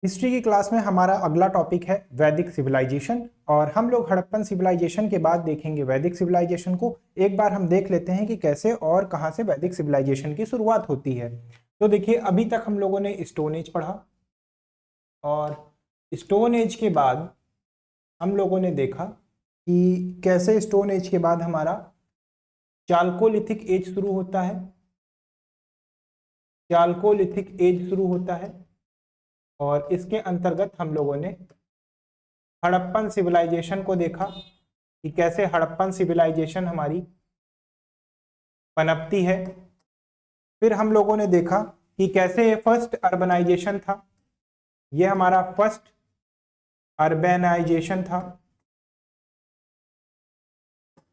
History की class में हमारा अगला टॉपिक है वैदिक सिविलाइजेशन और हम लोग हड़प्पन सिविलाइजेशन के बाद देखेंगे वैदिक सिविलाइजेशन को। एक बार हम देख लेते हैं कि कैसे और कहां से वैदिक सिविलाइजेशन की शुरुआत होती है। तो देखिए, अभी तक हम लोगों ने स्टोन एज पढ़ा और स्टोन एज के बाद हम लोगों ने देखा कि कैसे स्टोन एज के बाद हमारा चाल्कोलिथिक एज शुरू होता है। चाल्कोलिथिक एज शुरू होता है और इसके अंतर्गत हम लोगों ने हड़प्पन सिविलाइजेशन को देखा कि कैसे हड़प्पन सिविलाइजेशन हमारी पनपती है। फिर हम लोगों ने देखा कि कैसे फर्स्ट अर्बनाइजेशन था, ये हमारा फर्स्ट अर्बनाइजेशन था,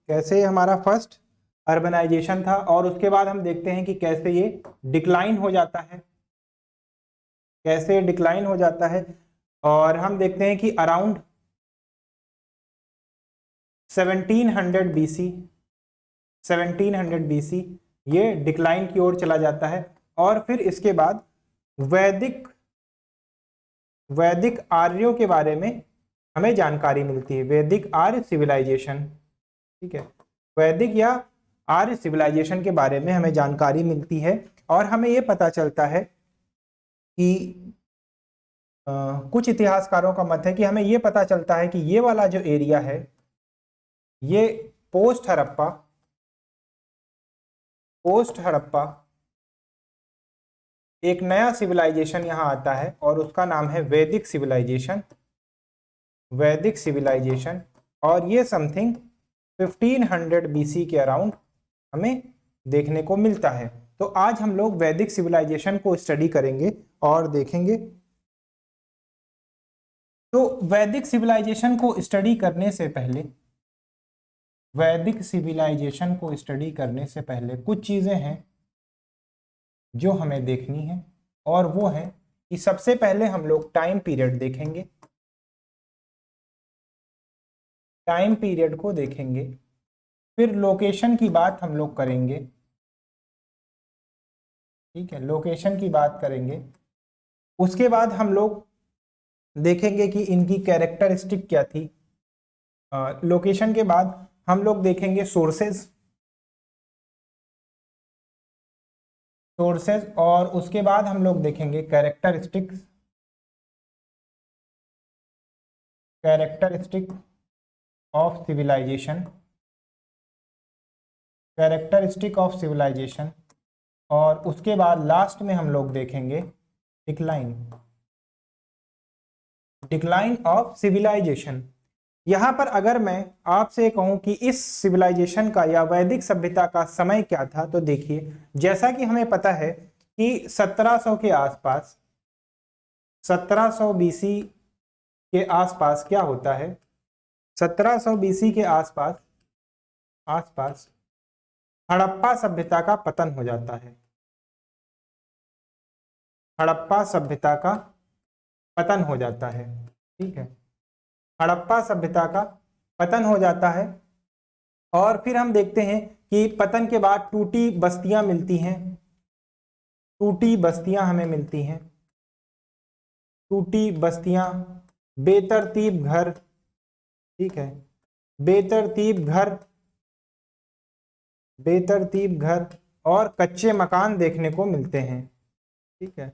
कैसे हमारा फर्स्ट अर्बनाइजेशन था। और उसके बाद हम देखते हैं कि कैसे ये डिक्लाइन हो जाता है, कैसे डिक्लाइन हो जाता है। और हम देखते हैं कि अराउंड 1700 बीसी 1700 बीसी ये डिक्लाइन की ओर चला जाता है। और फिर इसके बाद वैदिक आर्यों के बारे में हमें जानकारी मिलती है, वैदिक आर्य सिविलाइजेशन। ठीक है, वैदिक या आर्य सिविलाइजेशन के बारे में हमें जानकारी मिलती है और हमें यह पता चलता है कि कुछ इतिहासकारों का मत है कि हमें यह पता चलता है कि ये वाला जो एरिया है ये पोस्ट हड़प्पा एक नया सिविलाइजेशन यहां आता है और उसका नाम है वैदिक सिविलाइजेशन। और ये समथिंग 1500 बीसी के अराउंड हमें देखने को मिलता है। तो आज हम लोग वैदिक सिविलाइजेशन को स्टडी करेंगे और देखेंगे। तो वैदिक सिविलाइजेशन को स्टडी करने से पहले कुछ चीजें हैं जो हमें देखनी है, और वो है कि सबसे पहले हम लोग टाइम पीरियड देखेंगे, टाइम पीरियड को देखेंगे। फिर लोकेशन की बात हम लोग करेंगे, ठीक है, लोकेशन की बात करेंगे। उसके बाद हम लोग देखेंगे कि इनकी कैरेक्टरिस्टिक क्या थी। लोकेशन के बाद हम लोग देखेंगे सोर्सेज, और उसके बाद हम लोग देखेंगे कैरेक्टरिस्टिक ऑफ सिविलाइजेशन, और उसके बाद लास्ट में हम लोग देखेंगे डिक्लाइन ऑफ सिविलाइजेशन। यहां पर अगर मैं आपसे कहूं कि इस सिविलाइजेशन का या वैदिक सभ्यता का समय क्या था, तो देखिए, जैसा कि हमें पता है कि 1700 के आसपास, 1700 बीसी के आसपास क्या होता है, 1700 बीसी के आसपास हड़प्पा सभ्यता का पतन हो जाता है। हड़प्पा सभ्यता का पतन हो जाता है, ठीक है, हड़प्पा सभ्यता का पतन हो जाता है। और फिर हम देखते हैं कि पतन के बाद टूटी बस्तियां मिलती हैं, टूटी बस्तियां हमें मिलती हैं, टूटी बस्तियां, बेतरतीब घर, ठीक है, बेतरतीब घर और कच्चे मकान देखने को मिलते हैं, ठीक है,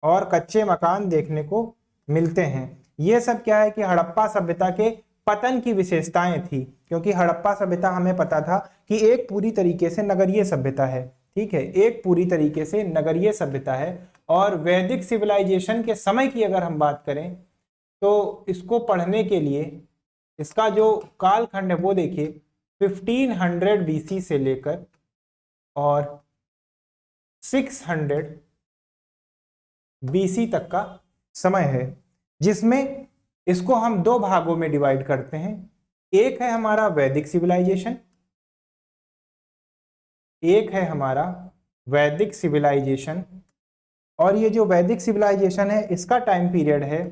और कच्चे मकान देखने को मिलते हैं। ये सब क्या है कि हड़प्पा सभ्यता के पतन की विशेषताएं थी, क्योंकि हड़प्पा सभ्यता हमें पता था कि एक पूरी तरीके से नगरीय सभ्यता है, ठीक है, एक पूरी तरीके से नगरीय सभ्यता है। और वैदिक सिविलाइजेशन के समय की अगर हम बात करें तो इसको पढ़ने के लिए इसका जो कालखंड है वो देखिए 1500 बीसी से लेकर और 600 बीसी तक का समय है, जिसमें इसको हम दो भागों में डिवाइड करते हैं। एक है हमारा वैदिक सिविलाइजेशन, एक है हमारा वैदिक सिविलाइजेशन। और ये जो वैदिक सिविलाइजेशन है इसका टाइम पीरियड है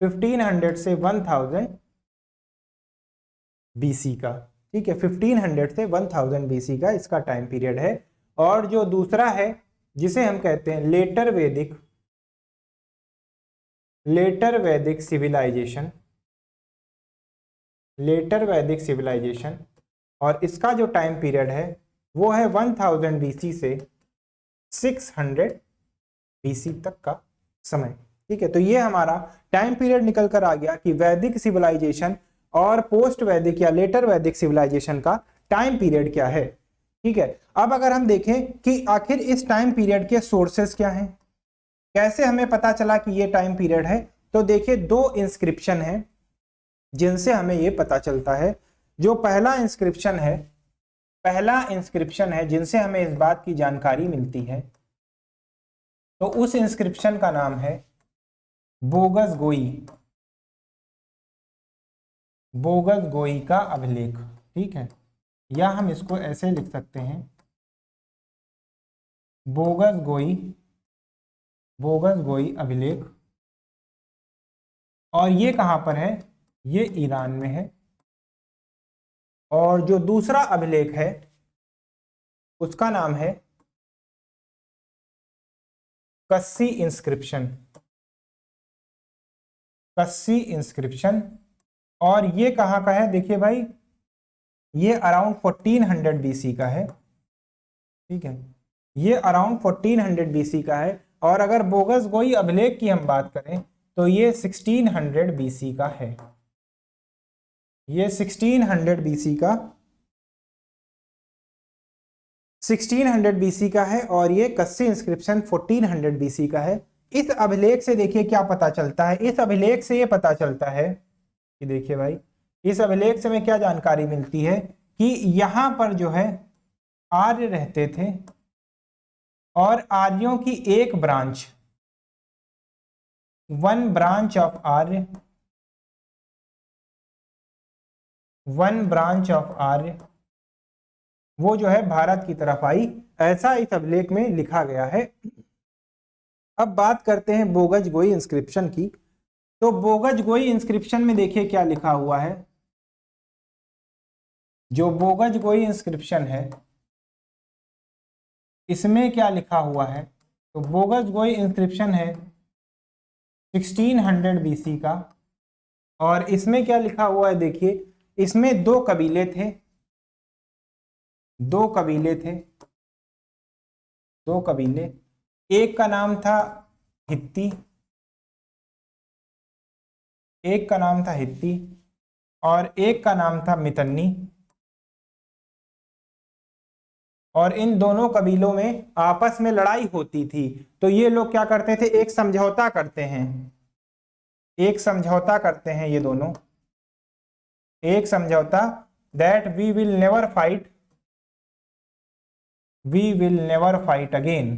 1500 से 1000 बीसी का, ठीक है, 1500 से 1000 बीसी का इसका टाइम पीरियड है। और जो दूसरा है जिसे हम कहते हैं लेटर लेटर वैदिक सिविलाइजेशन, लेटर वैदिक सिविलाइजेशन, और इसका जो टाइम पीरियड है वो है 1000 बीसी से 600 बीसी तक का समय। ठीक है, तो ये हमारा टाइम पीरियड निकल कर आ गया कि वैदिक सिविलाइजेशन और पोस्ट वैदिक या लेटर वैदिक सिविलाइजेशन का टाइम पीरियड क्या है। ठीक है, अब अगर हम देखें कि आखिर इस टाइम पीरियड के सोर्सेस क्या हैं, कैसे हमें पता चला कि ये टाइम पीरियड है, तो देखिए दो इंस्क्रिप्शन है जिनसे हमें ये पता चलता है। जो पहला इंस्क्रिप्शन है जिनसे हमें इस बात की जानकारी मिलती है, तो उस इंस्क्रिप्शन का नाम है बोगस गोई, बोगस गोई का अभिलेख। ठीक है, या हम इसको ऐसे लिख सकते हैं, बोगस गोई, बोगस गोई अभिलेख। और ये कहां पर है, ये ईरान में है। और जो दूसरा अभिलेख है उसका नाम है कस्सी इंस्क्रिप्शन, कस्सी इंस्क्रिप्शन। और ये कहां का है, देखिए भाई ये अराउंड 1400 बीसी का है। ठीक है, ये अराउंड 1400 बीसी का है। और अगर बोगस गोई अभिलेख की हम बात करें तो ये 1600 बीसी का है। ये 1600 बीसी का, 1600 बीसी का है। और ये कस्सी इंस्क्रिप्शन 1400 बीसी का है। इस अभिलेख से देखिए क्या पता चलता है, इस अभिलेख से ये पता चलता है कि देखिए भाई इस अभिलेख से हमें क्या जानकारी मिलती है कि यहां पर जो है आर्य रहते थे, और आर्यों की एक branch, one branch of Arya, one branch of Arya, वो जो है भारत की तरफ आई, ऐसा इस अभिलेख में लिखा गया है। अब बात करते हैं बोगस गोई इंस्क्रिप्शन की। तो बोगस गोई इंस्क्रिप्शन में देखिए क्या लिखा हुआ है। जो बोगस गोई इंस्क्रिप्शन है इसमें क्या लिखा हुआ है, तो बोगस गोई इंस्क्रिप्शन है 1600 बीसी का। और इसमें क्या लिखा हुआ है, देखिए इसमें दो कबीले थे, दो कबीले थे, दो कबीले। एक का नाम था हित्ती, एक का नाम था हित्ती, और एक का नाम था मितन्नी। और इन दोनों कबीलों में आपस में लड़ाई होती थी। तो ये लोग क्या करते थे, एक समझौता करते हैं, एक समझौता करते हैं ये दोनों, एक समझौता, that we will never fight, we will never fight again,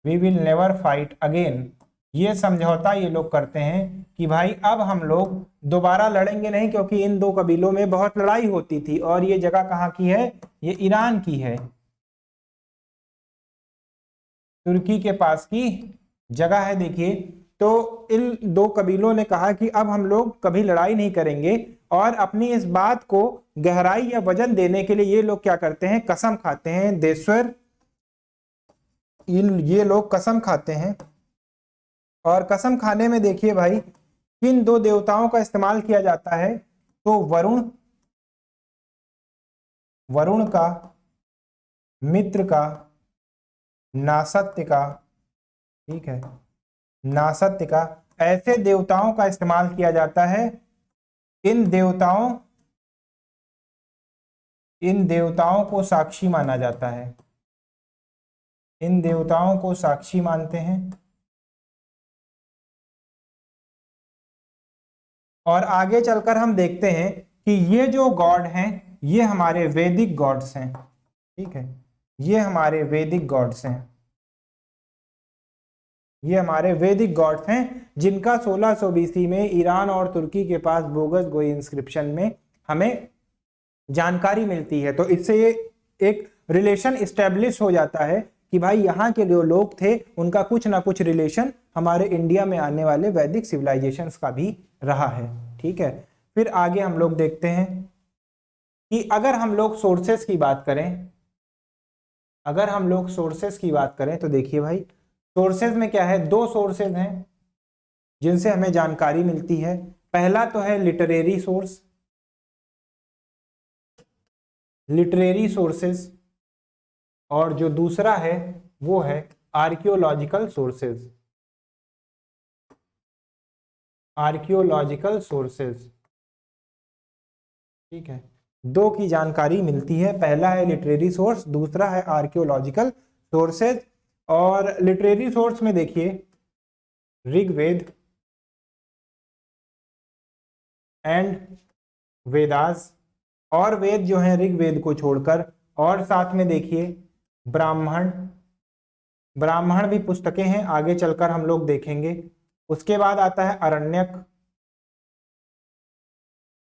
we will never fight again. ये समझौता ये लोग करते हैं कि भाई अब हम लोग दोबारा लड़ेंगे नहीं, क्योंकि इन दो कबीलों में बहुत लड़ाई होती थी। और ये जगह कहाँ की है, ये ईरान की है, तुर्की के पास की जगह है। देखिए तो इन दो कबीलों ने कहा कि अब हम लोग कभी लड़ाई नहीं करेंगे। और अपनी इस बात को गहराई या वजन देने के लिए ये लोग क्या करते हैं, कसम खाते हैं, देश्वर ये लोग कसम खाते हैं। और कसम खाने में देखिए भाई किन दो देवताओं का इस्तेमाल किया जाता है, तो वरुण, वरुण का, मित्र का, नासत्य का। ठीक है, नासत्य का, ऐसे देवताओं का इस्तेमाल किया जाता है। इन देवताओं, इन देवताओं को साक्षी माना जाता है, इन देवताओं को साक्षी मानते हैं। और आगे चलकर हम देखते हैं कि ये जो गॉड हैं ये हमारे वैदिक गॉड्स हैं। ठीक है, ये हमारे वैदिक गॉड्स हैं, ये हमारे वैदिक गॉड्स हैं जिनका 1600 बीसी में ईरान और तुर्की के पास बोगस गोई इंस्क्रिप्शन में हमें जानकारी मिलती है। तो इससे ये एक रिलेशन इस्टेब्लिश हो जाता है कि भाई यहाँ के जो लोग थे उनका कुछ ना कुछ रिलेशन हमारे इंडिया में आने वाले वैदिक सिविलाइजेशंस का भी रहा है। ठीक है, फिर आगे हम लोग देखते हैं कि अगर हम लोग सोर्सेस की बात करें, अगर हम लोग सोर्सेस की बात करें तो देखिए भाई सोर्सेज में क्या है, दो सोर्सेज हैं। जिनसे हमें जानकारी मिलती है। पहला तो है लिटरेरी सोर्स, लिटरेरी सोर्सेस, और जो दूसरा है वो है आर्कियोलॉजिकल सोर्सेज, आर्कियोलॉजिकल सोर्सेज। ठीक है, दो की जानकारी मिलती है, पहला है लिटरेरी सोर्स, दूसरा है आर्कियोलॉजिकल सोर्सेज। और लिटरेरी सोर्स में देखिए ऋग्वेद एंड वेदास, और वेद जो है ऋग्वेद को छोड़कर, और साथ में देखिए ब्राह्मण, ब्राह्मण भी पुस्तकें हैं, आगे चलकर हम लोग देखेंगे। उसके बाद आता है अरण्यक,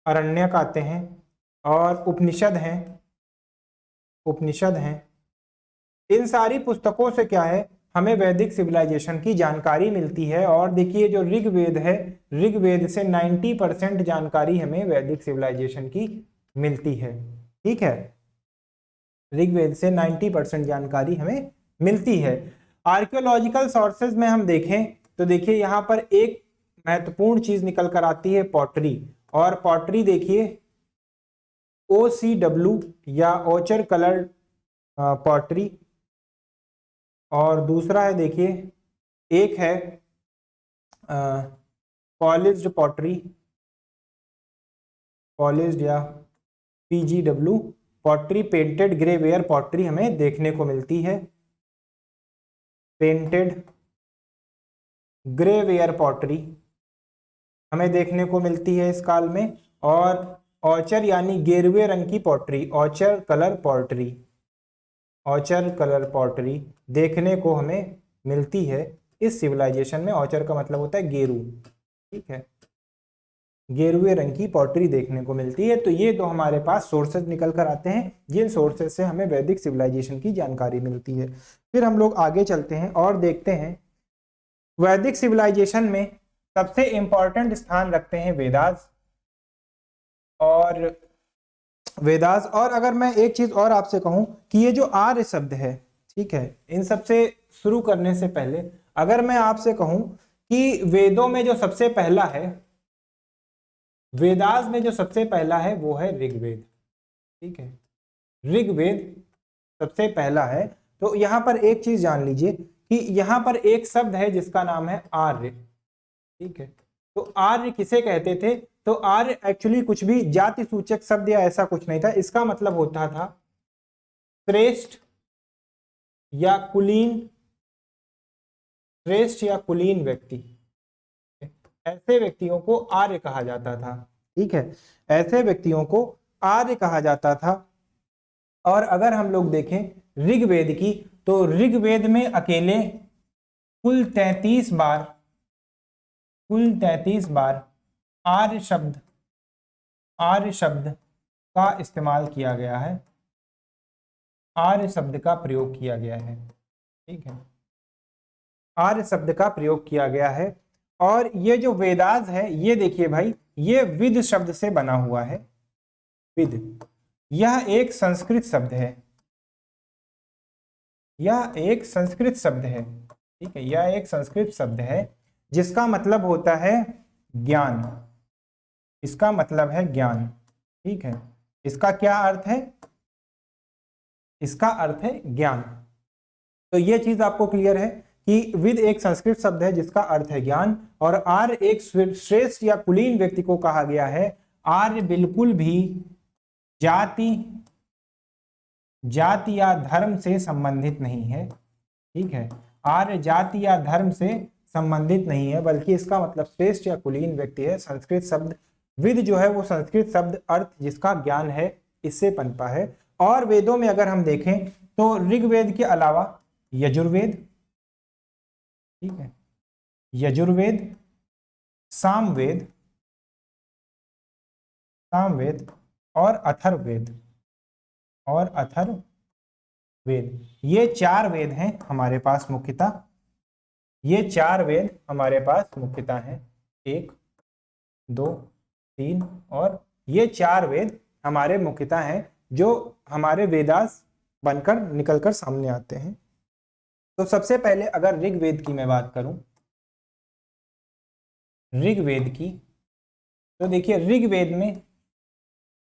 अरण्यक आते हैं, और उपनिषद हैं, उपनिषद हैं। इन सारी पुस्तकों से क्या है, हमें वैदिक सिविलाइजेशन की जानकारी मिलती है। और देखिए जो ऋग्वेद है, ऋग्वेद से 90% जानकारी हमें वैदिक सिविलाइजेशन की मिलती है। ठीक है, ऋग्वेद से 90% जानकारी हमें मिलती है। आर्कियोलॉजिकल सोर्सेज में हम देखें तो देखिए यहाँ पर एक महत्वपूर्ण चीज निकल कर आती है, पॉटरी। और पॉटरी देखिए OCW या ओचर कलर्ड पॉटरी, और दूसरा है देखिए, एक है पॉलिश्ड पॉटरी, पॉलिश्ड या PGW pottery, painted grey ware pottery हमें देखने को मिलती है, पेंटेड ग्रेवेयर पॉटरी हमें देखने को मिलती है इस काल में। और ऑचर यानी गेरुए रंग की pottery, ochre colour pottery, ochre colour pottery देखने को हमें मिलती है इस सिविलाइजेशन में। ऑचर का मतलब होता है गेरू, ठीक है, गेरुए रंग की पॉटरी देखने को मिलती है। तो ये दो हमारे पास सोर्सेज निकल कर आते हैं, जिन सोर्सेज से हमें वैदिक सिविलाइजेशन की जानकारी मिलती है। फिर हम लोग आगे चलते हैं और देखते हैं वैदिक सिविलाइजेशन में सबसे इंपॉर्टेंट स्थान रखते हैं वेदास, और वेदास। और अगर मैं एक चीज और आपसे कहूं कि ये जो आर्य शब्द है, ठीक है, इन सबसे शुरू करने से पहले अगर मैं आपसे कहूं कि वेदों में जो सबसे पहला है, वेदास में जो सबसे पहला है वो है ऋग्वेद, ठीक है, ऋग्वेद सबसे पहला है। तो यहां पर एक चीज जान लीजिए कि यहां पर एक शब्द है जिसका नाम है आर्य, ठीक है। तो आर्य किसे कहते थे, तो आर्य एक्चुअली कुछ भी जाति सूचक शब्द या ऐसा कुछ नहीं था, इसका मतलब होता था श्रेष्ठ या कुलीन, श्रेष्ठ या कुलीन व्यक्ति, ऐसे व्यक्तियों को आर्य कहा जाता था, ठीक है, ऐसे व्यक्तियों को आर्य कहा जाता था। और अगर हम लोग देखें ऋग्वेद की, तो ऋग्वेद में अकेले कुल 33 बार, कुल 33 बार आर्य शब्द, आर्य शब्द का इस्तेमाल किया गया है, आर्य शब्द का प्रयोग किया गया है, ठीक है, आर्य शब्द का प्रयोग किया गया है। और ये जो वेदास है, ये देखिए भाई, ये विद शब्द से बना हुआ है, विद, यह एक संस्कृत शब्द है, यह एक संस्कृत शब्द है, ठीक है, यह एक संस्कृत शब्द है जिसका मतलब होता है ज्ञान, इसका मतलब है ज्ञान, ठीक है। इसका क्या अर्थ है, इसका अर्थ है ज्ञान। तो ये चीज आपको क्लियर है कि विद एक संस्कृत शब्द है जिसका अर्थ है ज्ञान, और आर्य एक श्रेष्ठ या कुलीन व्यक्ति को कहा गया है। आर्य बिल्कुल भी जाति, जाति या धर्म से संबंधित नहीं है, ठीक है, आर्य जाति या धर्म से संबंधित नहीं है, बल्कि इसका मतलब श्रेष्ठ या कुलीन व्यक्ति है। संस्कृत शब्द विद जो है वो संस्कृत शब्द अर्थ जिसका ज्ञान है, इससे पनपा है। और वेदों में अगर हम देखें तो ऋग्वेद के अलावा यजुर्वेद, ठीक है, यजुर्वेद, सामवेद, सामवेद और अथर्ववेद, और अथर्ववेद, ये 4 वेद हैं हमारे पास मुख्यतः, ये 4 वेद हमारे पास मुख्यतः हैं, 1 2 3, और ये 4 वेद हमारे मुख्यतः हैं जो हमारे वेदास बनकर निकलकर सामने आते हैं। तो सबसे पहले अगर ऋग्वेद की मैं बात करूं, ऋग्वेद की, तो देखिए ऋग्वेद में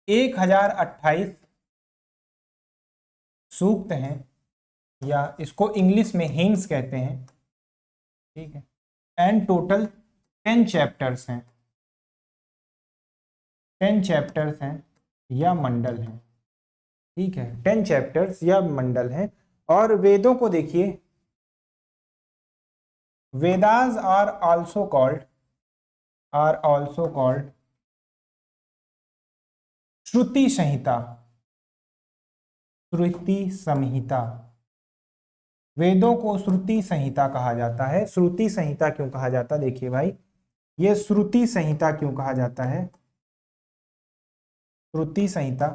1028 सूक्त हैं, या इसको इंग्लिश में हिम्स कहते हैं, ठीक है। एंड टोटल 10 चैप्टर्स हैं, 10 चैप्टर्स हैं या मंडल हैं, ठीक है। 10 चैप्टर्स या मंडल हैं। और वेदों को देखिए, वेदास आर ऑल्सो कॉल्ड श्रुति संहिता, श्रुति संहिता। वेदों को श्रुति संहिता कहा जाता है। श्रुति संहिता क्यों कहा जाता है? देखिए भाई, ये श्रुति संहिता क्यों कहा जाता है? श्रुति संहिता,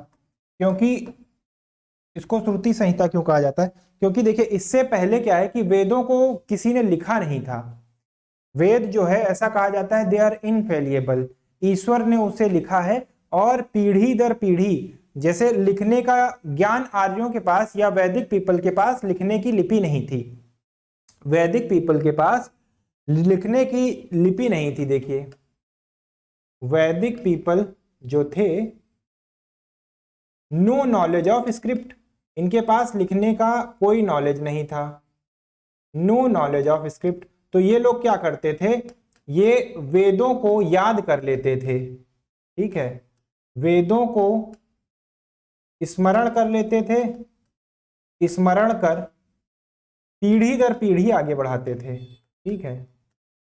क्योंकि इसको श्रुति संहिता क्यों कहा जाता है? क्योंकि देखिए इससे पहले क्या है कि वेदों को किसी ने लिखा नहीं था। वेद जो है, ऐसा कहा जाता है, दे आर इनफेलिएबल, ईश्वर ने उसे लिखा है, और पीढ़ी दर पीढ़ी, जैसे लिखने का ज्ञान आर्यों के पास या वैदिक पीपल के पास लिखने की लिपि नहीं थी, वैदिक पीपल के पास लिखने की लिपि नहीं थी। देखिए वैदिक पीपल जो थे, नो नॉलेज ऑफ स्क्रिप्ट, इनके पास लिखने का कोई नॉलेज नहीं था, नो नॉलेज ऑफ स्क्रिप्ट। तो ये लोग क्या करते थे? ये वेदों को याद कर लेते थे, ठीक है, वेदों को स्मरण कर लेते थे, स्मरण कर पीढ़ी दर पीढ़ी आगे बढ़ाते थे, ठीक है,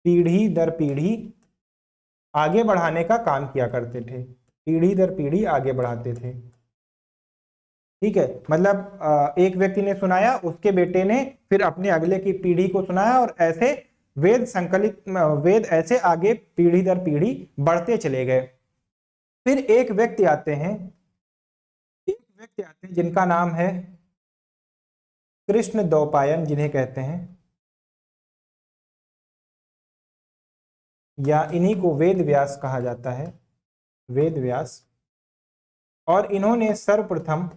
पीढ़ी दर पीढ़ी आगे बढ़ाने का काम किया करते थे, पीढ़ी दर पीढ़ी आगे बढ़ाते थे, ठीक है। मतलब एक व्यक्ति ने सुनाया, उसके बेटे ने फिर अपने अगले की पीढ़ी को सुनाया, और ऐसे वेद संकलित, वेद ऐसे आगे पीढ़ी दर पीढ़ी बढ़ते चले गए। फिर एक व्यक्ति आते हैं, जिनका नाम है कृष्ण द्वैपायन, जिन्हें कहते हैं, या इन्हीं को वेद व्यास कहा जाता है, वेद व्यास। और इन्होंने सर्वप्रथम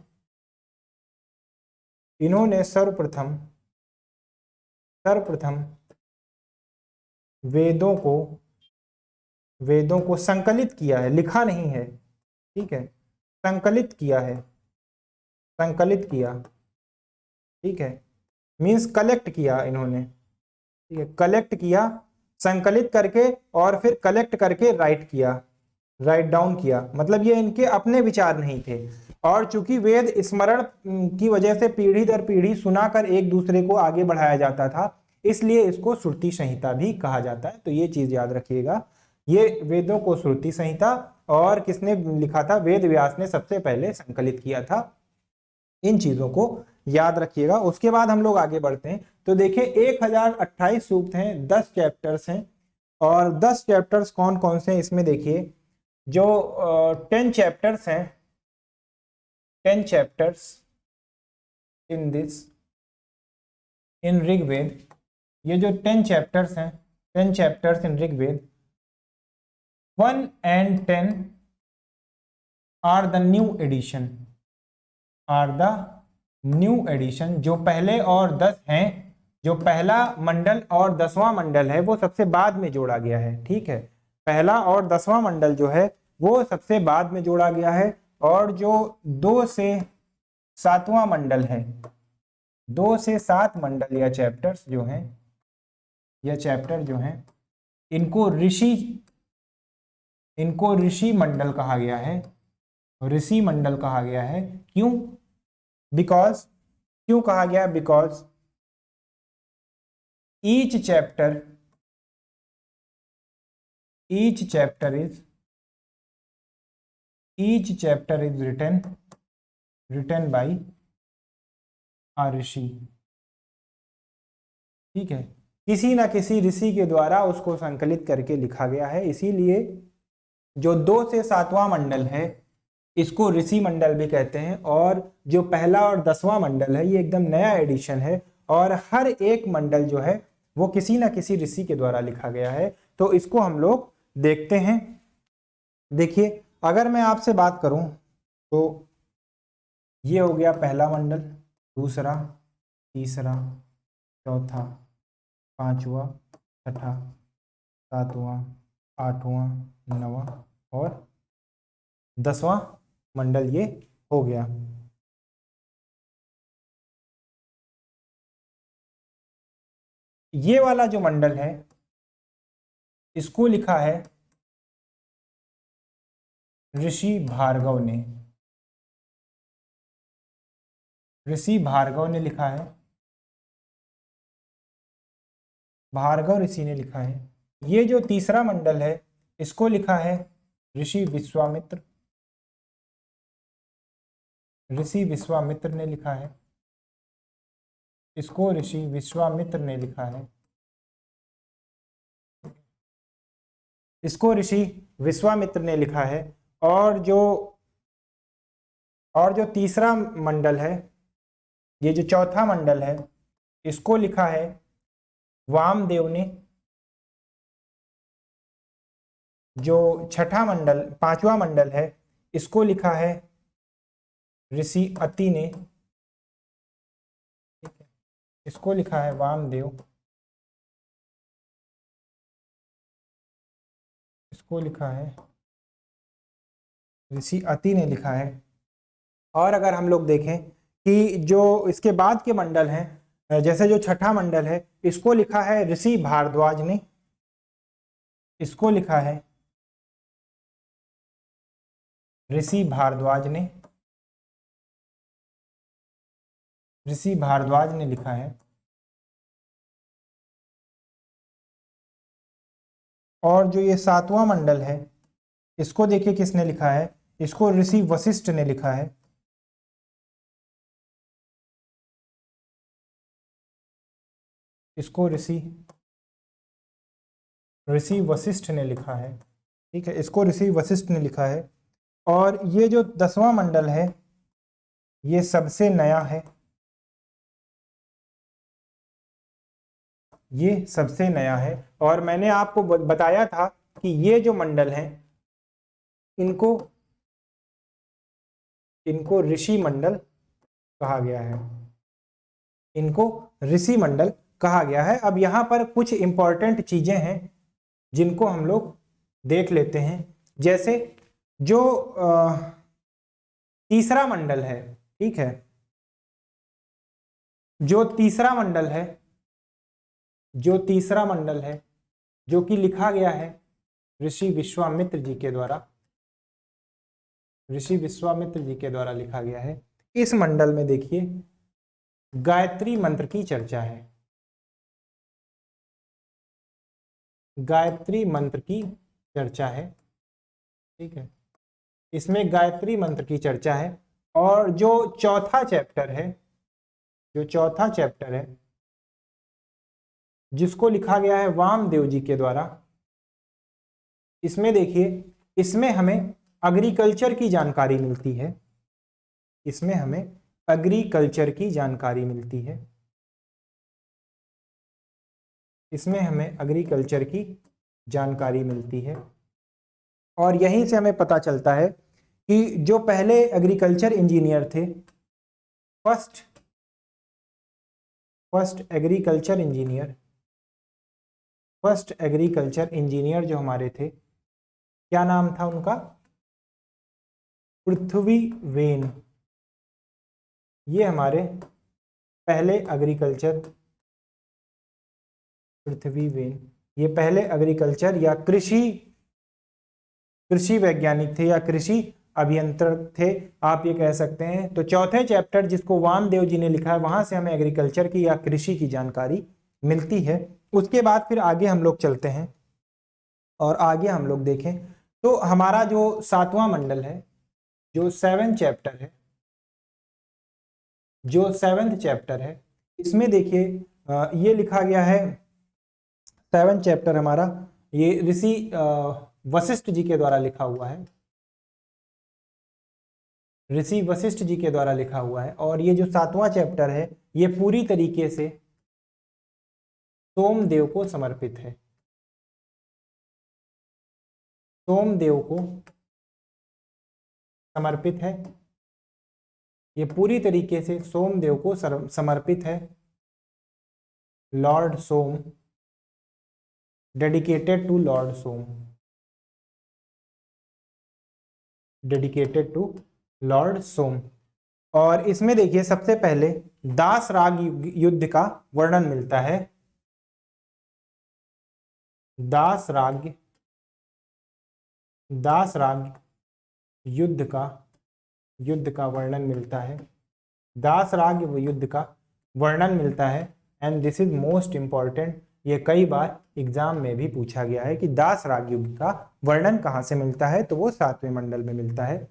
वेदों को संकलित किया है, लिखा नहीं है, ठीक है, संकलित किया, ठीक है, मीन्स कलेक्ट किया इन्होंने, ठीक है, कलेक्ट किया, संकलित करके, और फिर कलेक्ट करके राइट डाउन किया। मतलब ये इनके अपने विचार नहीं थे, और चूंकि वेद स्मरण की वजह से पीढ़ी दर पीढ़ी सुनाकर एक दूसरे को आगे बढ़ाया जाता था, इसलिए इसको श्रुति संहिता भी कहा जाता है। तो ये चीज याद रखिएगा, ये वेदों को श्रुति संहिता, और किसने लिखा था? वेद व्यास ने सबसे पहले संकलित किया था। इन चीजों को याद रखिएगा। उसके बाद हम लोग आगे बढ़ते हैं। तो देखिए 1028 सूक्त हैं, 10 चैप्टर्स हैं, और 10 चैप्टर्स कौन कौन से हैं इसमें देखिए, जो 10 चैप्टर्स हैं, 10 चैप्टर्स इन ऋग्वेद, ये जो 10 चैप्टर्स हैं, 10 chapters in Rigveda, 1 and 10 are the new edition, जो पहले और 10 हैं, जो पहला मंडल और 10वां मंडल है, वो सबसे बाद में जोड़ा गया है, ठीक है। पहला और 10वां मंडल जो है वो सबसे बाद में जोड़ा गया है, और जो 2 से 7वां मंडल है, 2 से 7 मंडल या चैप्टर्स जो हैं, या चैप्टर जो हैं, इनको ऋषि मंडल कहा गया है, ऋषि मंडल कहा गया है। क्यों? क्यों कहा गया? Because each chapter is written by a rishi, ठीक है, किसी ना किसी ऋषि के द्वारा उसको संकलित करके लिखा गया है। इसीलिए जो 2 से 7वां मंडल है, इसको ऋषि मंडल भी कहते हैं, और जो पहला और 10वां मंडल है, ये एकदम नया एडिशन है, और हर एक मंडल जो है वो किसी ना किसी ऋषि के द्वारा लिखा गया है। तो इसको हम लोग देखते हैं। देखिए अगर मैं आपसे बात करूं तो ये हो गया पहला मंडल, दूसरा, तीसरा, चौथा, 5वां, छठा, 7वां, 8वां, 9वां और 10वां मंडल ये हो गया। ये वाला जो मंडल है इसको लिखा है ऋषि भार्गव ने। ऋषि भार्गव ने लिखा है, भार्गव ऋषि ने लिखा है। ये जो तीसरा मंडल है इसको लिखा है ऋषि विश्वामित्र। ऋषि विश्वामित्र ने लिखा है, इसको ऋषि विश्वामित्र ने लिखा है, इसको ऋषि विश्वामित्र ने लिखा है। और जो तीसरा मंडल है, ये जो चौथा मंडल है, इसको लिखा है वामदेव ने। जो छठा मंडल, पांचवा मंडल है, इसको लिखा है ऋषि अति ने। इसको लिखा है वामदेव, इसको लिखा है ऋषि अति ने लिखा है। और अगर हम लोग देखें कि जो इसके बाद के मंडल हैं, जैसे जो छठा मंडल है इसको लिखा है ऋषि भारद्वाज ने। इसको लिखा है ऋषि भारद्वाज ने, ऋषि भारद्वाज ने लिखा है। और जो ये सातवां मंडल है इसको देखिए किसने लिखा है, इसको ऋषि वशिष्ठ ने लिखा है। इसको ऋषि वशिष्ठ ने लिखा है। ठीक है, इसको ऋषि वशिष्ठ ने लिखा है। और ये जो 10वां मंडल है ये सबसे नया है, ये सबसे नया है। और मैंने आपको बताया था कि ये जो मंडल हैं इनको ऋषि मंडल कहा गया है, इनको ऋषि मंडल कहा गया है। अब यहाँ पर कुछ इंपॉर्टेंट चीजें हैं जिनको हम लोग देख लेते हैं। जैसे जो तीसरा मंडल है, ठीक है, जो तीसरा मंडल है, जो तीसरा मंडल है जो कि लिखा गया है ऋषि विश्वामित्र जी के द्वारा, ऋषि विश्वामित्र जी के द्वारा लिखा गया है। इस मंडल में देखिए गायत्री मंत्र की चर्चा है, गायत्री मंत्र की चर्चा है। ठीक है, इसमें गायत्री मंत्र की चर्चा है। और जो चौथा चैप्टर है, जो चौथा चैप्टर है जिसको लिखा गया है वामदेव जी के द्वारा, इसमें देखिए, इसमें हमें एग्रीकल्चर की जानकारी मिलती है, इसमें हमें एग्रीकल्चर की जानकारी मिलती है, इसमें हमें एग्रीकल्चर की जानकारी मिलती है। और यहीं से हमें पता चलता है कि जो पहले एग्रीकल्चर इंजीनियर थे, फर्स्ट एग्रीकल्चर इंजीनियर जो हमारे थे, क्या नाम था उनका? पृथ्वीवेन। ये हमारे पहले एग्रीकल्चर, पृथ्वीवेन, ये पहले एग्रीकल्चर या कृषि वैज्ञानिक थे या कृषि अभियंत्रण थे, आप ये कह सकते हैं। तो चौथे चैप्टर जिसको वामदेव जी ने लिखा है, वहां से हमें एग्रीकल्चर की या कृषि की जानकारी मिलती है। उसके बाद फिर आगे हम लोग चलते हैं और आगे हम लोग देखें तो हमारा जो सातवां मंडल है, जो सेवेंथ चैप्टर है, जो सेवेंथ चैप्टर है, इसमें देखिए ये लिखा गया है, सेवेंथ चैप्टर हमारा ये ऋषि वशिष्ठ जी के द्वारा लिखा हुआ है, ऋषि वशिष्ठ जी के द्वारा लिखा हुआ है। और ये जो सातवां चैप्टर है ये पूरी तरीके से सोमदेव को समर्पित है, सोमदेव को समर्पित है, ये पूरी तरीके से सोमदेव को समर्पित है। Lord Som, dedicated to lord Som. Dedicated to lord Som. और इसमें देखिए सबसे पहले दास राग युद्ध का वर्णन मिलता है। दास राग युद्ध का वर्णन मिलता है। दास राग युद्ध का वर्णन मिलता है। And this is most important, ये कई बार एग्जाम में भी पूछा गया है कि दास राग युद्ध का वर्णन कहाँ से मिलता है, तो वो 7वें मंडल में मिलता है।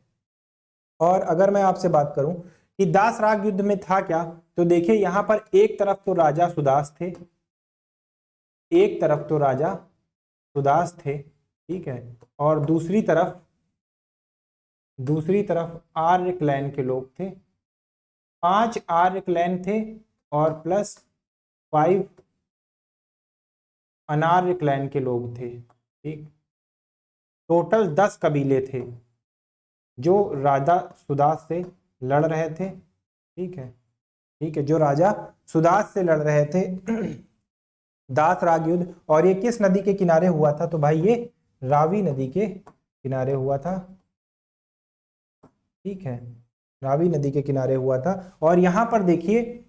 और अगर मैं आपसे बात करूं कि दास राग युद्ध में था क्या, तो देखिए यहां पर एक तरफ तो राजा सुदास थे, ठीक है, और दूसरी तरफ आर्य क्लैन के लोग थे। 5 आर्य क्लैन थे और प्लस 5 अनार्य क्लैन के लोग थे, ठीक। टोटल 10 कबीले थे जो राजा सुदास से लड़ रहे थे, ठीक है, जो राजा सुदास से लड़ रहे थे दास राग युद्ध। और ये किस नदी के किनारे हुआ था, तो भाई ये रावी नदी के किनारे हुआ था, ठीक है, रावी नदी के किनारे हुआ था। और यहां पर देखिए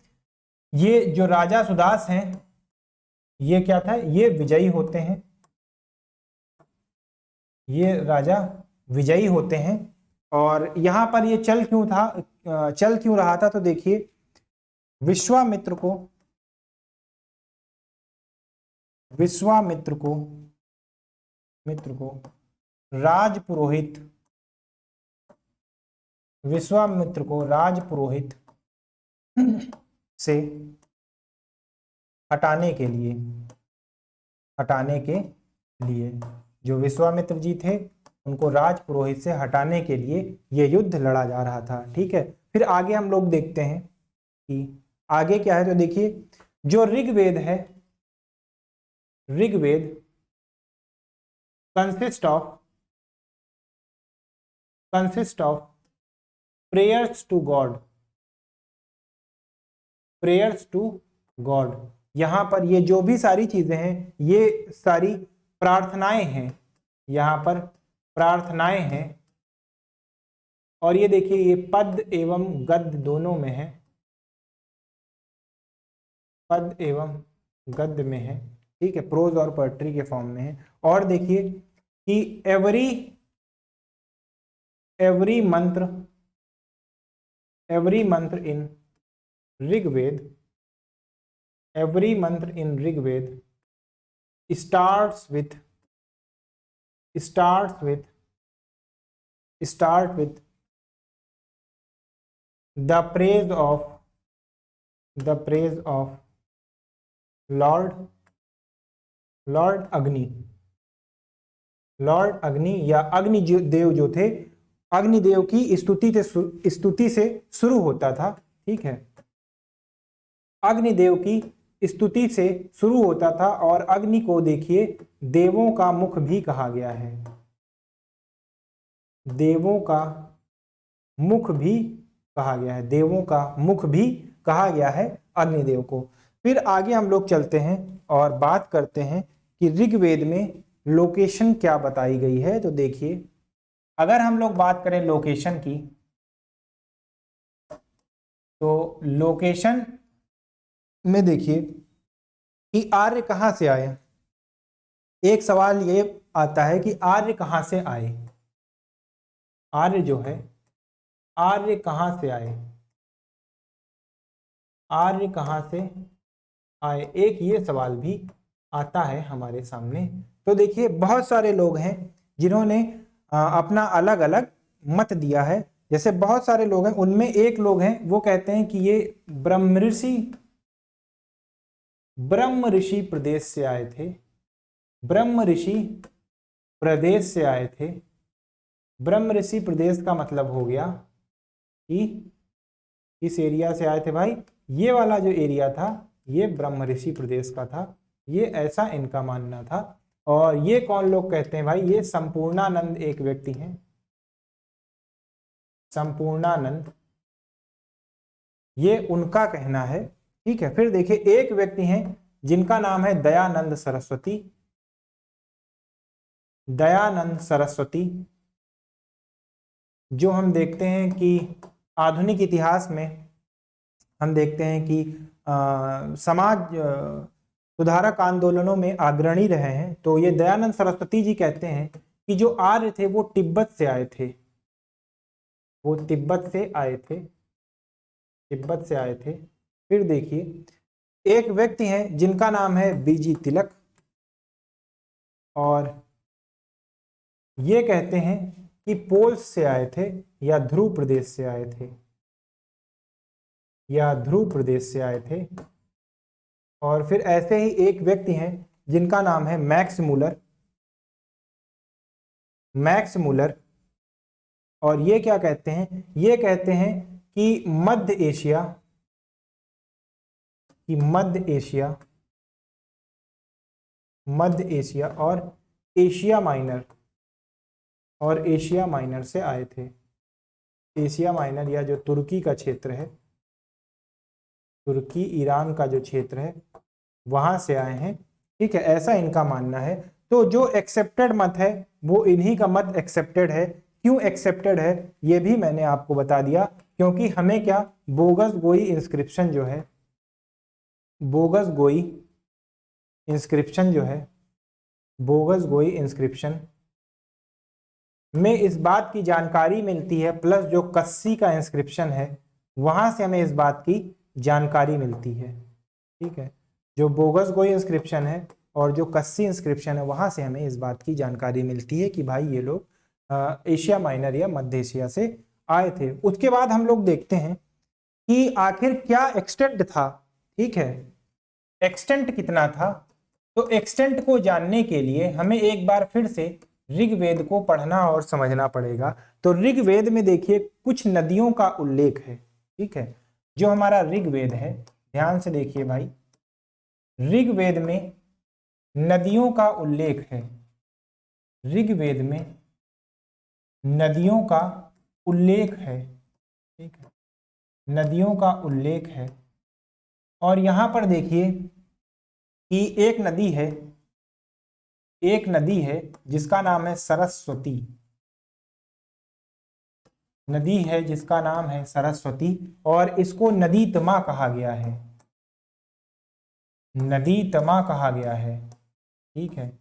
ये जो राजा सुदास हैं, ये क्या था, ये विजयी होते हैं, ये राजा विजयी होते हैं। और यहां पर ये चल क्यों रहा था, तो देखिए विश्वामित्र को राजपुरोहित से हटाने के लिए जो विश्वामित्र जी थे उनको राजपुरोहित से हटाने के लिए ये युद्ध लड़ा जा रहा था, ठीक है। फिर आगे हम लोग देखते हैं कि आगे क्या है, तो देखिए जो ऋग्वेद है, Rigveda consist of prayers to God. यहां पर ये जो भी सारी चीजें हैं ये सारी प्रार्थनाएं हैं, यहां पर प्रार्थनाएं हैं। और ये देखिए ये पद एवं गद्य दोनों में है, पद एवं गद्य में है, ठीक है, प्रोज और पोएट्री के फॉर्म में है। और देखिए कि every mantra in Rigveda starts with the praise of lord Agni या अग्नि देव जो थे, अग्निदेव की स्तुति से शुरू होता था, ठीक है, अग्निदेव की स्तुति से शुरू होता था। और अग्नि को देखिए देवों का मुख भी कहा गया है, देवों का मुख भी कहा गया है अग्निदेव को। फिर आगे हम लोग चलते हैं और बात करते हैं कि ऋग्वेद में लोकेशन क्या बताई गई है। तो देखिए अगर हम लोग बात करें लोकेशन की, तो लोकेशन में देखिए कि आर्य कहां से आए। एक सवाल ये आता है कि आर्य कहां से आए, आर्य जो है आर्य कहां से आए, एक ये सवाल भी आता है हमारे सामने। तो देखिए बहुत सारे लोग हैं जिन्होंने अपना अलग अलग मत दिया है। जैसे बहुत सारे लोग हैं, उनमें एक लोग हैं वो कहते हैं कि ये ब्रह्म ऋषि प्रदेश से आए थे, ब्रह्म ऋषि प्रदेश का मतलब हो गया कि इस एरिया से आए थे भाई, ये वाला जो एरिया था ये ब्रह्म ऋषि प्रदेश का था, ये ऐसा इनका मानना था। और ये कौन लोग कहते हैं भाई, ये संपूर्णानंद एक व्यक्ति हैं, संपूर्णानंद, ये उनका कहना है, ठीक है। फिर देखिए एक व्यक्ति हैं जिनका नाम है दयानंद सरस्वती, जो हम देखते हैं कि आधुनिक इतिहास में हम देखते हैं कि समाज सुधारक आंदोलनों में अग्रणी रहे हैं। तो ये दयानंद सरस्वती जी कहते हैं कि जो आर्य थे वो तिब्बत से आए थे, वो तिब्बत से आए थे, तिब्बत से आए थे। फिर देखिए एक व्यक्ति हैं जिनका नाम है बीजी तिलक, और ये कहते हैं कि पोल्स से आए थे या ध्रुव प्रदेश से आए थे, या ध्रुव प्रदेश से आए थे। और फिर ऐसे ही एक व्यक्ति हैं जिनका नाम है मैक्स मूलर, मैक्स मूलर, और ये क्या कहते हैं, ये कहते हैं कि मध्य एशिया, कि मध्य एशिया, मध्य एशिया और एशिया माइनर, और एशिया माइनर से आए थे। एशिया माइनर या जो तुर्की का क्षेत्र है, तुर्की ईरान का जो क्षेत्र है वहां से आए हैं। ठीक है, ऐसा इनका मानना है। तो जो एक्सेप्टेड मत है वो इन्हीं का मत एक्सेप्टेड है। क्यों एक्सेप्टेड है ये भी मैंने आपको बता दिया, क्योंकि हमें क्या, बोगस गोई इंस्क्रिप्शन जो है, बोगस गोई इंस्क्रिप्शन जो है, बोगस गोई इंस्क्रिप्शन में इस बात की जानकारी मिलती है, प्लस जो कस्सी का इंस्क्रिप्शन है वहां से हमें इस बात की जानकारी मिलती है। ठीक है, जो बोगस गोई इंस्क्रिप्शन है और जो कस्सी इंस्क्रिप्शन है वहां से हमें इस बात की जानकारी मिलती है कि भाई ये लोग एशिया माइनर या मध्य एशिया से आए थे। उसके बाद हम लोग देखते हैं कि आखिर क्या एक्सटेंट था। ठीक है, एक्सटेंट कितना था, तो एक्सटेंट को जानने के लिए हमें एक बार फिर से ऋग्वेद को पढ़ना और समझना पड़ेगा। तो ऋग्वेद में देखिए कुछ नदियों का उल्लेख है। ठीक है, जो हमारा ऋग्वेद है, ध्यान से देखिए भाई, ऋग्वेद में नदियों का उल्लेख है, ऋग्वेद में नदियों का उल्लेख है। ठीक है, नदियों का उल्लेख है। और यहां पर देखिए कि एक नदी है, एक नदी है जिसका नाम है सरस्वती, नदी है जिसका नाम है सरस्वती, और इसको नदी तमा कहा गया है, नदी तमा कहा गया है। ठीक है,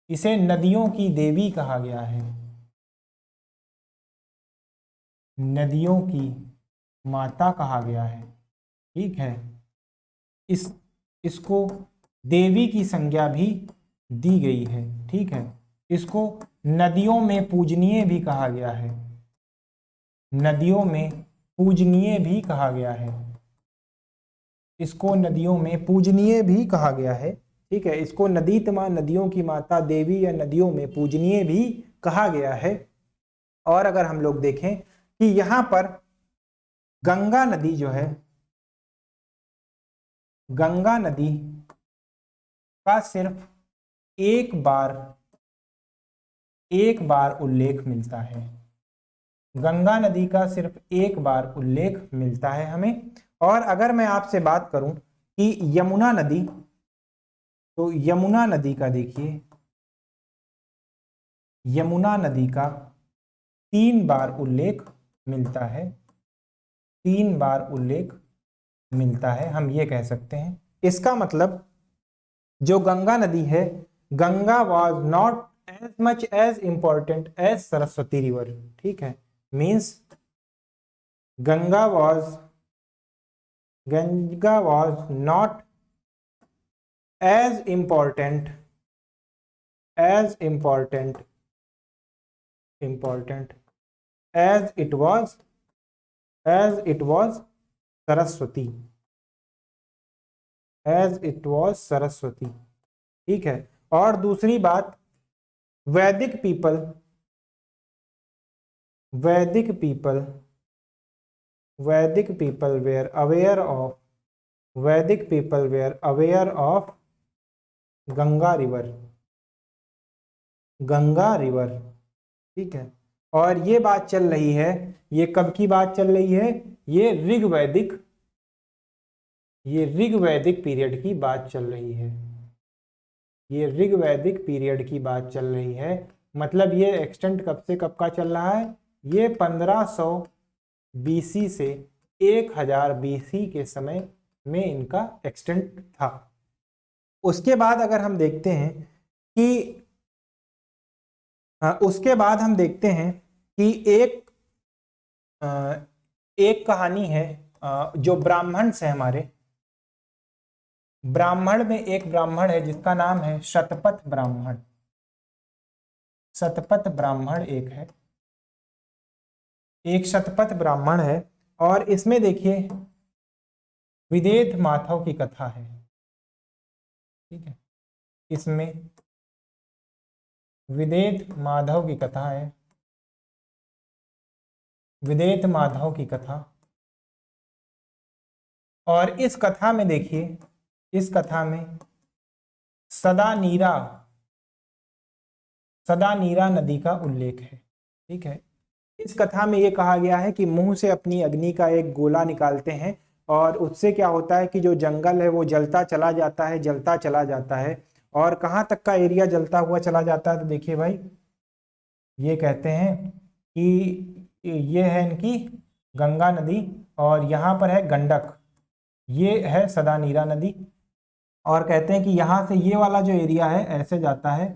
इसे नदियों की देवी कहा गया है, नदियों की माता कहा गया है। ठीक है, इसको देवी की संज्ञा भी दी गई है। ठीक है, इसको नदियों में पूजनीय भी कहा गया है, नदियों में पूजनीय भी कहा गया है, इसको नदियों में पूजनीय भी कहा गया है। ठीक है, इसको नदी तमा, नदियों की माता, देवी या नदियों में पूजनीय भी कहा गया है। और अगर हम लोग देखें कि यहां पर गंगा नदी जो है, गंगा नदी का सिर्फ एक बार उल्लेख मिलता है, गंगा नदी का सिर्फ एक बार उल्लेख मिलता है हमें। और अगर मैं आपसे बात करूं कि यमुना नदी, तो यमुना नदी का देखिए, यमुना नदी का 3 बार उल्लेख मिलता है, 3 बार उल्लेख मिलता है, हम ये कह सकते हैं। इसका मतलब जो गंगा नदी है, Ganga was not as much as important as Saraswati river. ठीक है, means Ganga was not as important as it was Saraswati, as it was Saraswati. ठीक है, और दूसरी बात, Vedic people were aware of Ganga river. ठीक है, और ये बात चल रही है, ये कब की बात चल रही है, ये ऋग्वैदिक पीरियड की बात चल रही है, ये ऋग्वैदिक पीरियड की बात चल रही है। मतलब ये एक्सटेंट कब से कब का चल रहा है, ये 1500 BC से 1000 BC के समय में इनका एक्सटेंट था। उसके बाद अगर हम देखते हैं कि उसके बाद हम देखते हैं कि एक कहानी है जो ब्राह्मण से हमारे ब्राह्मण में एक ब्राह्मण है जिसका नाम है शतपथ ब्राह्मण। शतपथ ब्राह्मण एक शतपथ ब्राह्मण है और इसमें देखिए विदेह माधव की कथा है। ठीक है, इसमें विदेह माधव की कथा है, विदेह माधव की कथा। और इस कथा में देखिए, इस कथा में सदा नीरा नदी का उल्लेख है। ठीक है, इस कथा में ये कहा गया है कि मुंह से अपनी अग्नि का एक गोला निकालते हैं और उससे क्या होता है कि जो जंगल है वो जलता चला जाता है, जलता चला जाता है। और कहाँ तक का एरिया जलता हुआ चला जाता है, तो देखिए भाई, ये कहते हैं कि ये है इनकी गंगा नदी और यहाँ पर है गंडक, ये है सदा नीरा नदी। और कहते हैं कि यहाँ से ये वाला जो एरिया है ऐसे जाता है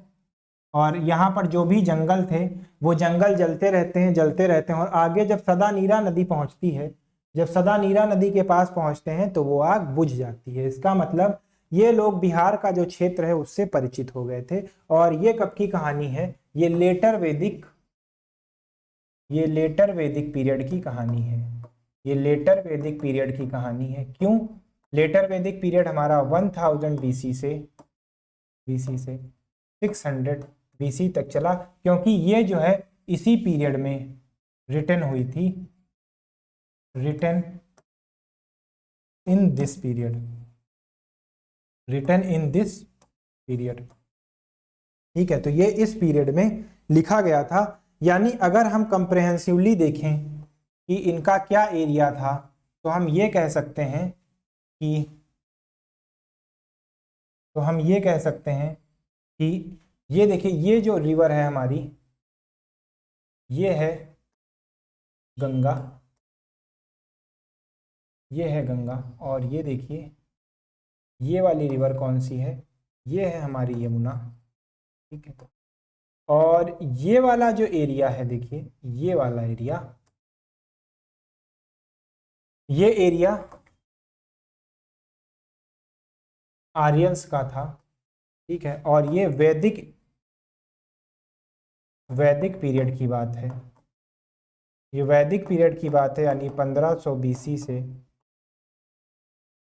और यहाँ पर जो भी जंगल थे वो जंगल जलते रहते हैं, जलते रहते हैं। और आगे जब सदा नीरा नदी पहुँचती है, जब सदा नीरा नदी के पास पहुँचते हैं तो वो आग बुझ जाती है। इसका मतलब ये लोग बिहार का जो क्षेत्र है उससे परिचित हो गए थे। और ये कब की कहानी है, ये लेटर वैदिक पीरियड की कहानी है। ये लेटर वैदिक पीरियड की कहानी है। क्यों? लेटर वैदिक पीरियड हमारा 1000 BC से 600 BC तक चला, क्योंकि ये जो है इसी पीरियड में रिटन हुई थी, रिटन इन दिस पीरियड। ठीक है, तो ये इस पीरियड में लिखा गया था। यानी अगर हम कंप्रेहेंसिवली देखें कि इनका क्या एरिया था, तो हम ये कह सकते हैं कि ये देखिए, ये जो रिवर है हमारी, ये है गंगा, ये है गंगा। और ये देखिए ये वाली रिवर कौन सी है, ये है हमारी यमुना। ठीक है, और ये वाला जो एरिया है, देखिए ये वाला एरिया, ये एरिया आर्यंस का था। ठीक है, और ये वैदिक पीरियड की बात है, ये वैदिक पीरियड की बात है, यानी 1500 BC से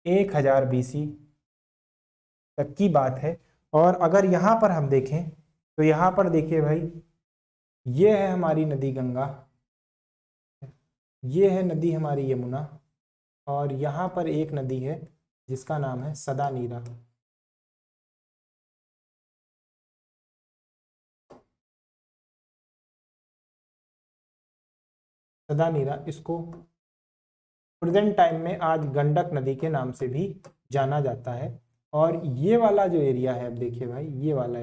1000 BC तक की बात है। और अगर यहाँ पर हम देखें तो यहाँ पर देखिए भाई, ये है हमारी नदी गंगा, ये है नदी हमारी यमुना, और यहाँ पर एक नदी है जिसका नाम है सदा नीरा। सदा नीरा, इसको प्रेजेंट टाइम में आज गंडक नदी के नाम से भी जाना जाता है। और ये वाला जो एरिया है, अब देखिए भाई, ये वाला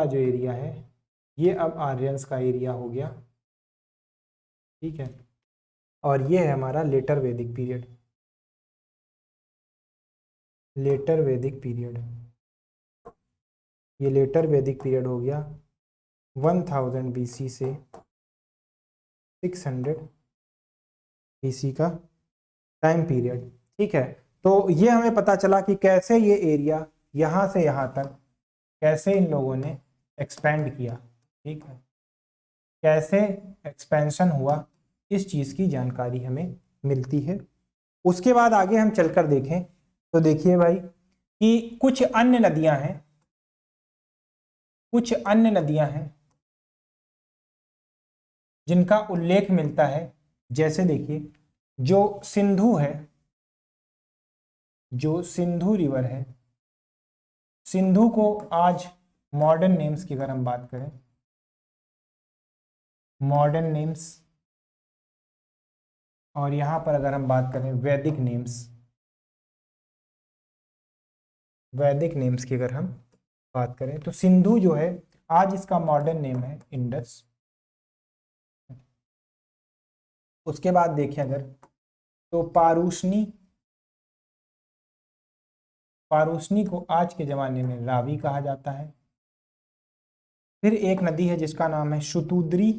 जो एरिया है, ये अब आर्यंस का एरिया हो गया। ठीक है, और ये है हमारा लेटर वैदिक पीरियड। ये लेटर वैदिक पीरियड हो गया 1000 BC से 600 BC का टाइम पीरियड। ठीक है, तो ये हमें पता चला कि कैसे ये एरिया यहाँ से यहाँ तक कैसे इन लोगों ने एक्सपेंड किया। ठीक है, कैसे एक्सपेंशन हुआ, इस चीज़ की जानकारी हमें मिलती है। उसके बाद आगे हम चलकर देखें तो देखिए भाई कि कुछ अन्य नदियां हैं जिनका उल्लेख मिलता है। जैसे देखिए, जो सिंधु रिवर है, सिंधु को आज मॉडर्न नेम्स की अगर हम बात करें, मॉडर्न नेम्स, और यहां पर अगर हम बात करें वैदिक नेम्स की अगर हम बात करें, तो सिंधु जो है आज इसका मॉडर्न नेम है इंडस। उसके बाद देखिए अगर, तो पारूशनी, पारूशनी को आज के जमाने में रावी कहा जाता है। फिर एक नदी है जिसका नाम है शतुद्री,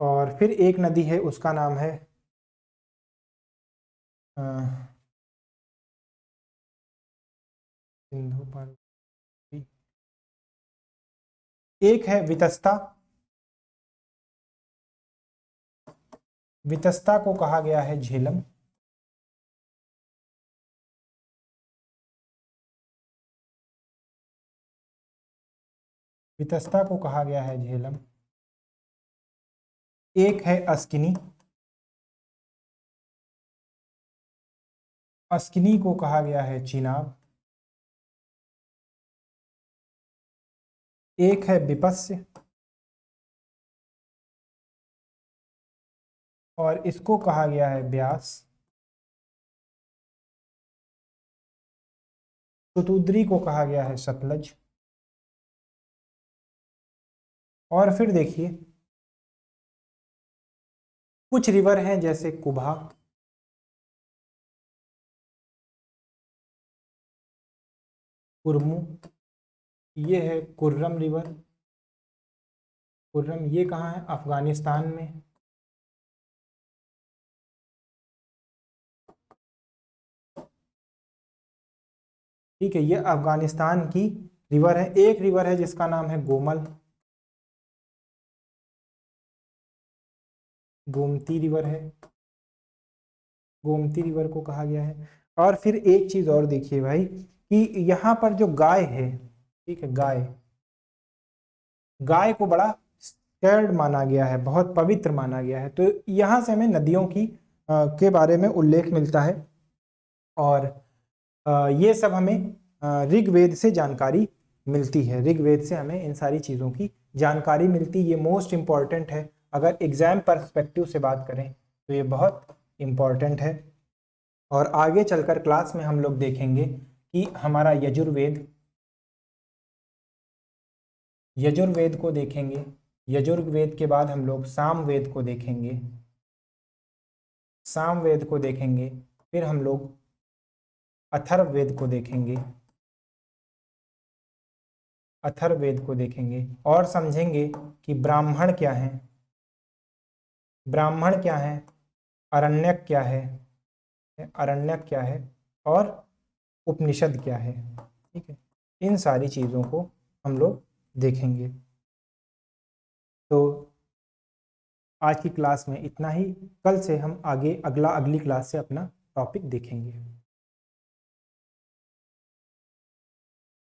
और फिर एक नदी है उसका नाम है सिंधु पार्वती। एक है वितस्ता, वितस्ता को कहा गया है झेलम। वितस्ता को कहा गया है झेलम। एक है अस्किनी, अस्किनी को कहा गया है चिनाब। एक है विपस्य, और इसको कहा गया है ब्यास। शतुद्री को कहा गया है सतलज। और फिर देखिए कुछ रिवर हैं जैसे कुबा, कुरमू, ये है कुर्रम रिवर। कुर्रम ये कहाँ है? अफगानिस्तान में। ठीक है, ये अफगानिस्तान की रिवर है। एक रिवर है जिसका नाम है गोमल, गोमती रिवर है, गोमती रिवर को कहा गया है। और फिर एक चीज और देखिए भाई कि यहाँ पर जो गाय है, ठीक है, गाय, गाय को बड़ा स्कैर्ड माना गया है, बहुत पवित्र माना गया है। तो यहाँ से हमें नदियों की के बारे में उल्लेख मिलता है, और ये सब हमें ऋग्वेद से जानकारी मिलती है। ऋग्वेद से हमें इन सारी चीज़ों की जानकारी मिलती है। ये मोस्ट इम्पॉर्टेंट है, अगर एग्जाम पर्सपेक्टिव से बात करें तो ये बहुत इम्पॉर्टेंट है। और आगे चलकर क्लास में हम लोग देखेंगे कि हमारा यजुर्वेद, यजुर्वेद को देखेंगे। यजुर्वेद के बाद हम लोग सामवेद को देखेंगे, सामवेद को देखेंगे। फिर हम लोग अथर्ववेद को देखेंगे, अथर्ववेद को देखेंगे, और समझेंगे कि ब्राह्मण क्या है, ब्राह्मण क्या है, अरण्यक क्या है, अरण्यक क्या है, और उपनिषद क्या है। ठीक है, इन सारी चीज़ों को हम लोग देखेंगे। तो आज की क्लास में इतना ही। कल से हम आगे अगली क्लास से अपना टॉपिक देखेंगे।